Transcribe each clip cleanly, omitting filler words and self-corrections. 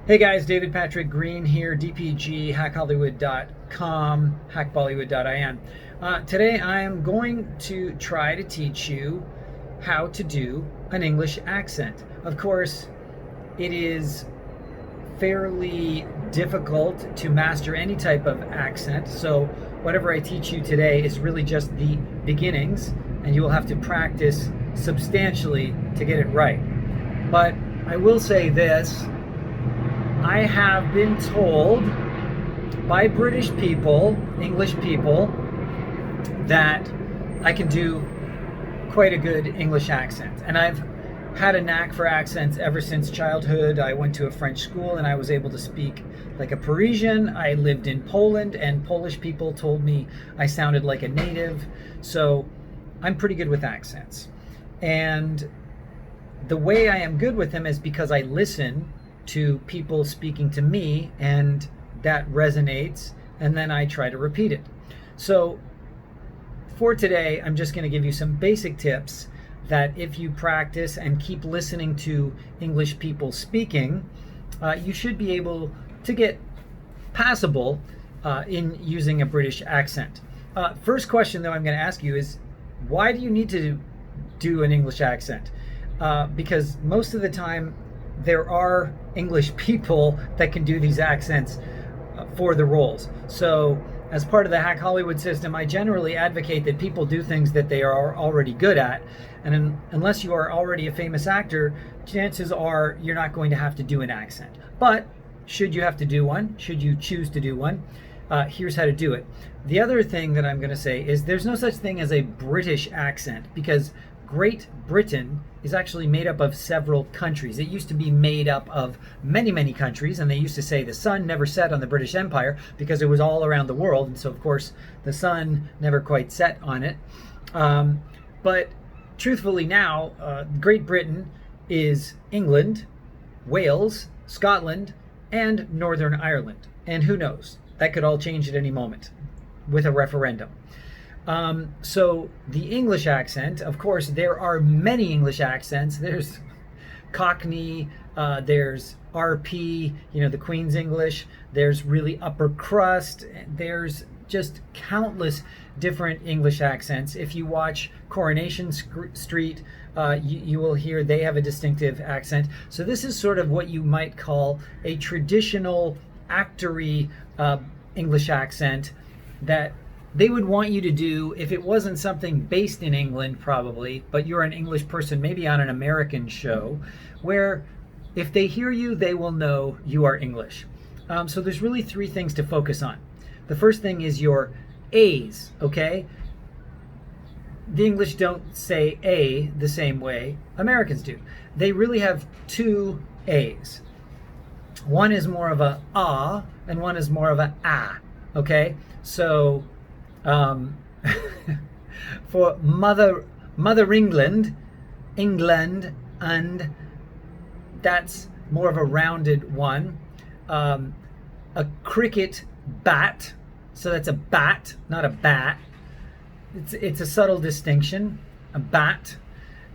Hey guys, David Patrick Green here, DPG, hackhollywood.com, hackbollywood.in. Today I am going to try to teach you how to do an English accent. Of course, it is fairly difficult to master any type of accent, so whatever I teach you today is really just the beginnings, and you will have to practice substantially to get it right. But I will say this. I have been told by British people, English people, that I can do quite a good English accent. And I've had a knack for accents ever since childhood. I went to a French school and I was able to speak like a Parisian. I lived in Poland and Polish people told me I sounded like a native. So I'm pretty good with accents. And the way I am good with them is because I listen to people speaking to me, and that resonates, and then I try to repeat it. So for today, I'm just going to give you some basic tips that if you practice and keep listening to English people speaking, you should be able to get passable in using a British accent. First question, though, I'm going to ask you is, why do you need to do an English accent? Because most of the time, there are English people that can do these accents for the roles. So as part of the Hack Hollywood system, I generally advocate that people do things that they are already good at. And unless you are already a famous actor, chances are you're not going to have to do an accent. But should you have to do one, should you choose to do one, here's how to do it. The other thing that I'm going to say is there's no such thing as a British accent, because Great Britain is actually made up of several countries. It used to be made up of many, many countries, and they used to say the sun never set on the British Empire because it was all around the world, and so of course the sun never quite set on it. But truthfully now, Great Britain is England, Wales, Scotland, and Northern Ireland. And who knows? That could all change at any moment with a referendum. So the English accent, of course, there are many English accents. There's Cockney, there's RP, the Queen's English, there's really upper crust, there's just countless different English accents. If you watch Coronation Street, you will hear they have a distinctive accent. So this is sort of what you might call a traditional actory English accent that they would want you to do if it wasn't something based in England, probably, but you're an English person, maybe on an American show, where if they hear you, they will know you are English. So there's really three things to focus on. The first thing is your A's, okay? The English don't say A the same way Americans do. They really have two A's. One is more of a ah, and one is more of a ah, okay? So for mother England, and that's more of a rounded one. A cricket bat, so that's a bat, not a bat. It's a subtle distinction, a bat.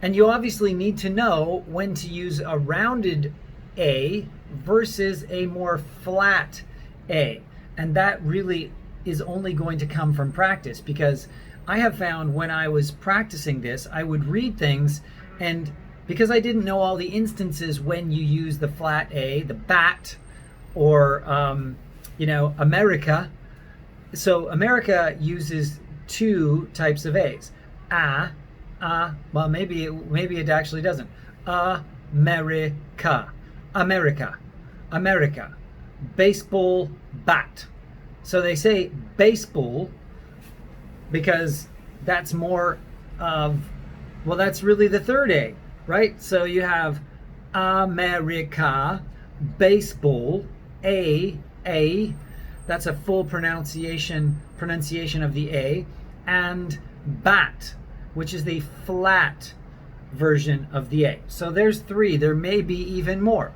And you obviously need to know when to use a rounded A versus a more flat A. And that really is only going to come from practice, because I have found when I was practicing this, I would read things, and because I didn't know all the instances when you use the flat A, the bat, or America. So America uses two types of A's. Well, maybe it actually doesn't. America. Baseball bat. So they say baseball because that's more of, well, that's really the third A, right? So you have America, baseball, A, that's a full pronunciation of the A, and bat, which is the flat version of the A. So there's three. There may be even more.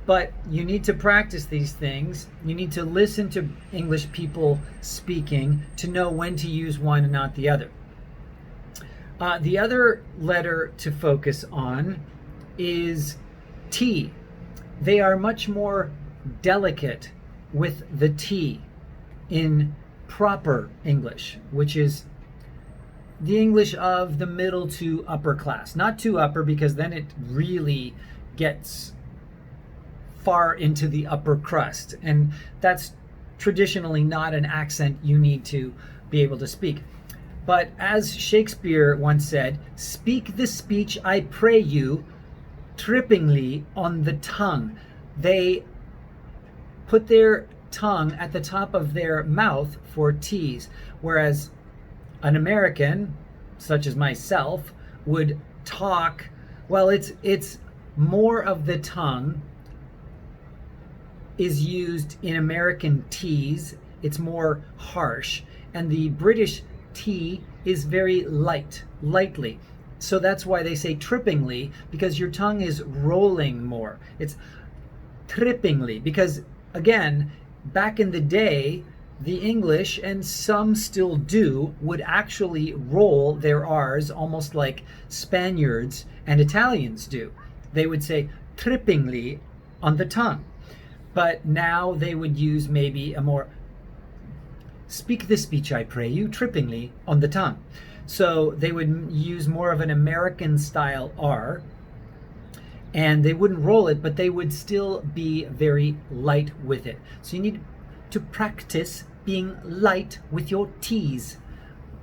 But you need to practice these things. You need to listen to English people speaking to know when to use one and not the other. The other letter to focus on is T. They are much more delicate with the T in proper English, which is the English of the middle to upper class. Not too upper, because then it really gets far into the upper crust, and that's traditionally not an accent you need to be able to speak. But as Shakespeare once said, "Speak the speech, I pray you, trippingly on the tongue." They put their tongue at the top of their mouth for T's, whereas an American, such as myself, would talk, well, it's more of the tongue is used in American T's. It's more harsh, and the British T is very lightly. So that's why they say trippingly, because your tongue is rolling more. It's trippingly, because again, back in the day, the English, and some still do, would actually roll their R's almost like Spaniards and Italians do. They would say trippingly on the tongue. But now they would use maybe a more, "Speak the speech, I pray you, trippingly on the tongue." So they would use more of an American style R, and they wouldn't roll it, but they would still be very light with it. So you need to practice being light with your T's.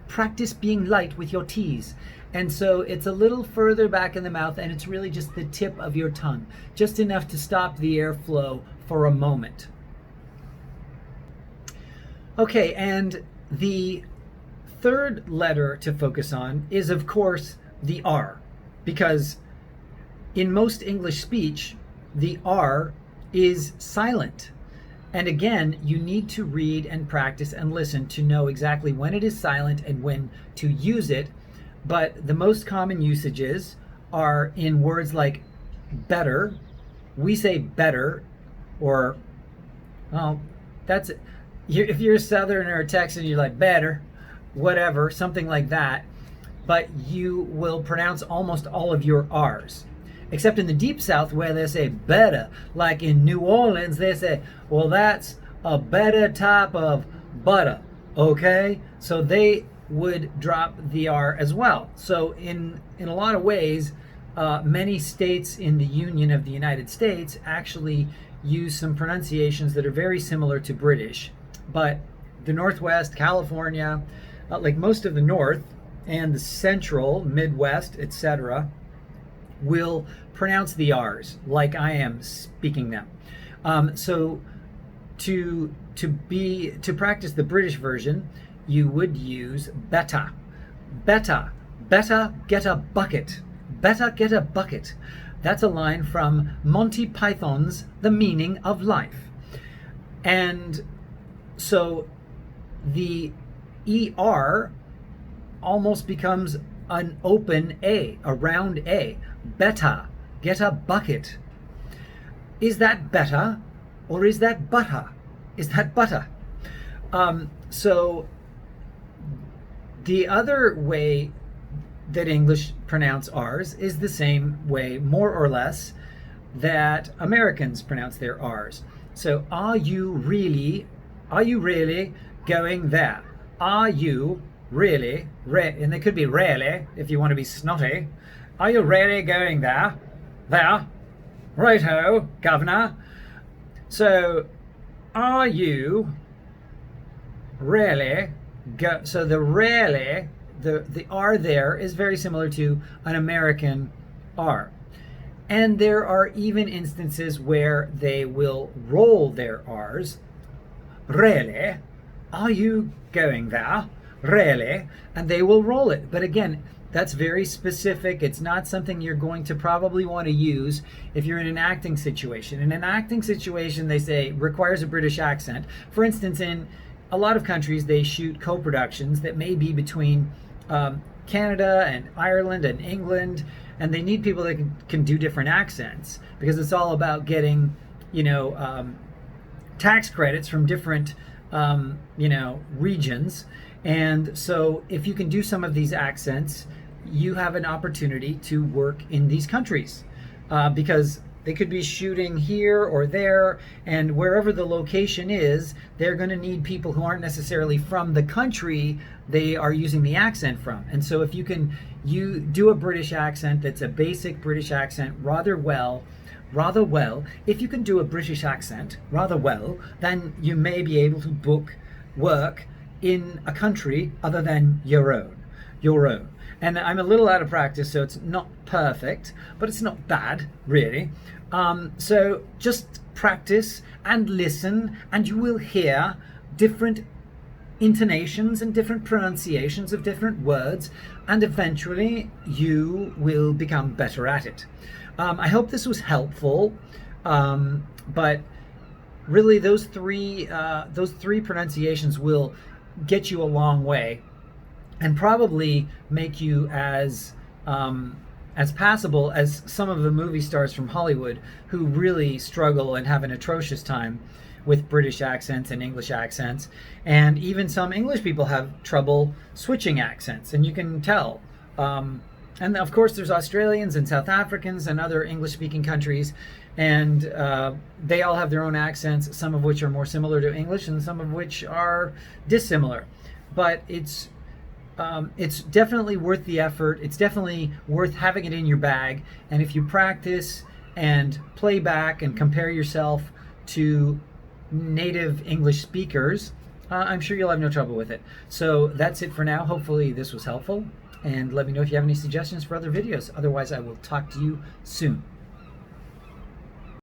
Practice being light with your T's. And so it's a little further back in the mouth, and it's really just the tip of your tongue, just enough to stop the airflow for a moment. Okay, and the third letter to focus on is, of course, the R, because in most English speech, the R is silent. And again, you need to read and practice and listen to know exactly when it is silent and when to use it. But the most common usages are in words like better. We say better, or, well, that's, if you're a Southerner or Texan, you're like better, whatever, something like that. But you will pronounce almost all of your R's. Except in the Deep South, where they say better. Like in New Orleans, they say, well, that's a better type of butter, okay? So they would drop the R as well. So in a lot of ways, many states in the Union of the United States actually use some pronunciations that are very similar to British. But the Northwest, California, like most of the North and the Central, Midwest, etc., will pronounce the R's like I am speaking them. So to practice the British version, you would use better. Better get a bucket. Better get a bucket. That's a line from Monty Python's The Meaning of Life. And so the ER almost becomes an open A, a round A. Better get a bucket. Is that better, or is that butter? Is that butter? So the other way that English pronounce R's is the same way, more or less, that Americans pronounce their R's. So are you really going there? Are you really, and they could be really if you want to be snotty. Are you really going there? There? Righto, governor. So are you really so the really, the R there is very similar to an American R. And there are even instances where they will roll their R's. Really? Are you going there? Really? And they will roll it. But again, that's very specific. It's not something you're going to probably want to use if you're in an acting situation. In an acting situation, they say requires a British accent. For instance, in a lot of countries, they shoot co-productions that may be between Canada and Ireland and England, and they need people that can do different accents, because it's all about getting, tax credits from different, regions. And so if you can do some of these accents, you have an opportunity to work in these countries, because They could be shooting here or there, and wherever the location is, they're going to need people who aren't necessarily from the country they are using the accent from. And so if you do a British accent that's a basic British accent rather well, if you can do a British accent rather well, then you may be able to book work in a country other than your own. And I'm a little out of practice, so it's not perfect, but it's not bad, really. So just practice and listen, and you will hear different intonations and different pronunciations of different words, and eventually you will become better at it. I hope this was helpful, but really those three pronunciations will get you a long way and probably make you as passable as some of the movie stars from Hollywood who really struggle and have an atrocious time with British accents and English accents. And even some English people have trouble switching accents, and you can tell. And of course there's Australians and South Africans and other English-speaking countries, and they all have their own accents, some of which are more similar to English and some of which are dissimilar. But it's definitely worth the effort. It's definitely worth having it in your bag. And if you practice and play back and compare yourself to native English speakers, I'm sure you'll have no trouble with it. So that's it for now. Hopefully this was helpful. And let me know if you have any suggestions for other videos. Otherwise, I will talk to you soon.